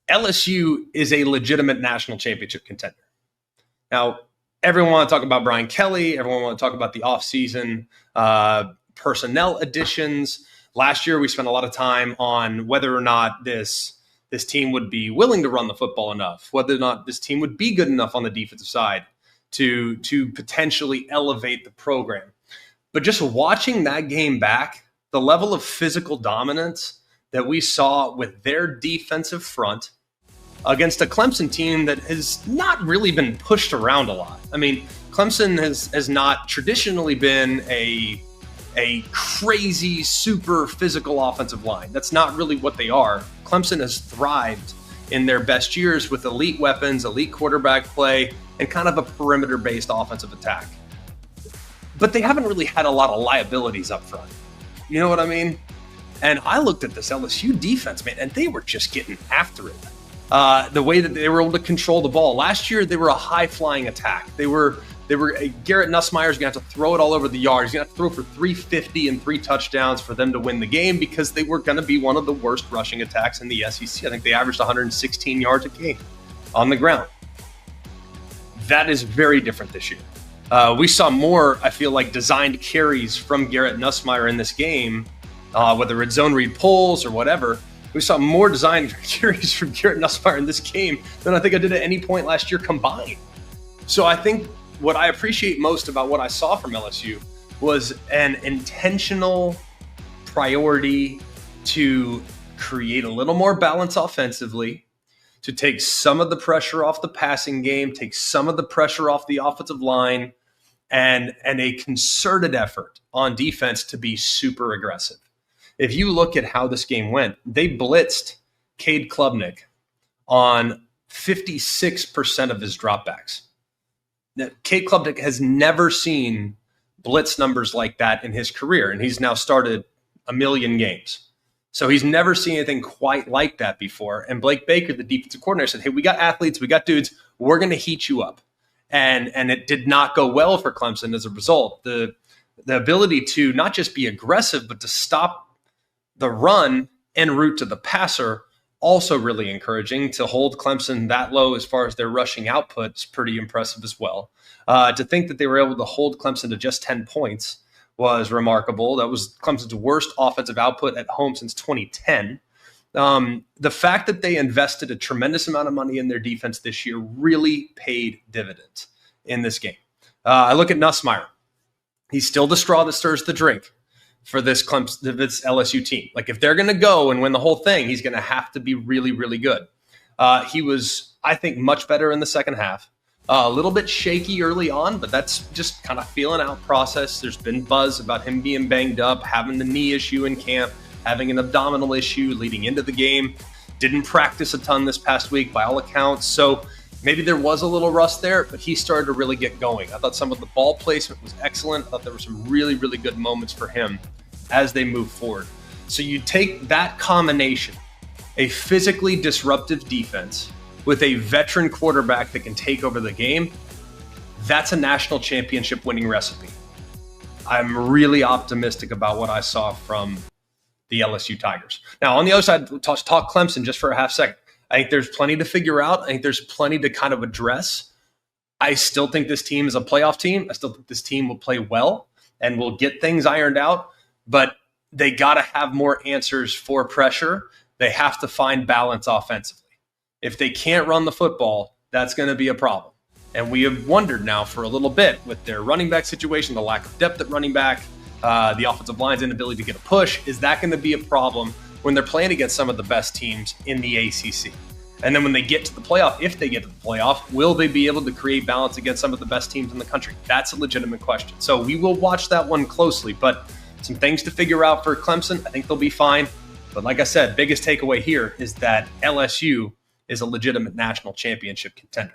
LSU is a legitimate national championship contender. Now, everyone want to talk about Brian Kelly. Everyone want to talk about the offseason personnel additions. Last year, we spent a lot of time on whether or not this team would be willing to run the football enough, whether or not this team would be good enough on the defensive side to potentially elevate the program. But just watching that game back, the level of physical dominance that we saw with their defensive front against a Clemson team that has not really been pushed around a lot. I mean, Clemson has not traditionally been a crazy, super physical offensive line. That's not really what they are. Clemson has thrived in their best years with elite weapons, elite quarterback play, and kind of a perimeter-based offensive attack. But they haven't really had a lot of liabilities up front. You know what I mean? And I looked at this LSU defense, man, and they were just getting after it. The way that they were able to control the ball. Last year, they were a high-flying attack. Garrett Nussmeier's going to have to throw it all over the yard. He's going to have to throw for 350 and 3 touchdowns for them to win the game because they were going to be one of the worst rushing attacks in the SEC. I think they averaged 116 yards a game on the ground. That is very different this year. We saw more, I feel like, designed carries from Garrett Nussmeier in this game, whether it's zone read pulls or whatever. We saw more designed carries from Garrett Nussmeier in this game than I think I did at any point last year combined. So I think what I appreciate most about what I saw from LSU was an intentional priority to create a little more balance offensively, to take some of the pressure off the passing game, take some of the pressure off the offensive line, and a concerted effort on defense to be super aggressive. If you look at how this game went, they blitzed Cade Klubnik on 56% of his dropbacks. Now, Cade Klubnik has never seen blitz numbers like that in his career, and he's now started 1 million games. So he's never seen anything quite like that before. And Blake Baker, the defensive coordinator, said, hey, we got athletes, we got dudes, we're going to heat you up. And it did not go well for Clemson as a result. The ability to not just be aggressive, but to stop the run en route to the passer, also really encouraging. To hold Clemson that low as far as their rushing output is pretty impressive as well. To think that they were able to hold Clemson to just 10 points was remarkable. That was Clemson's worst offensive output at home since 2010. The fact that they invested a tremendous amount of money in their defense this year really paid dividends in this game. I look at Nussmeier. He's still the straw that stirs the drink for this LSU team. Like, if they're going to go and win the whole thing, he's going to have to be really, really good. He was, I think, much better in the second half. A little bit shaky early on, but that's just kind of feeling out process. There's been buzz about him being banged up, having the knee issue in camp, having an abdominal issue leading into the game. Didn't practice a ton this past week by all accounts. So maybe there was a little rust there, but he started to really get going. I thought some of the ball placement was excellent. I thought there were some really, really good moments for him as they move forward. So you take that combination, a physically disruptive defense with a veteran quarterback that can take over the game, that's a national championship winning recipe. I'm really optimistic about what I saw from the LSU Tigers. Now, on the other side, talk Clemson just for a half second. I think there's plenty to figure out. I think there's plenty to kind of address. I still think this team is a playoff team. I still think this team will play well and will get things ironed out, but they got to have more answers for pressure. They have to find balance offensively. If they can't run the football, that's going to be a problem. And we have wondered now for a little bit with their running back situation, the lack of depth at running back, the offensive line's inability to get a push. Is that going to be a problem when they're playing against some of the best teams in the ACC? And then when they get to the playoff, if they get to the playoff, will they be able to create balance against some of the best teams in the country? That's a legitimate question. So we will watch that one closely, but some things to figure out for Clemson. I think they'll be fine. But like I said, biggest takeaway here is that LSU is a legitimate national championship contender.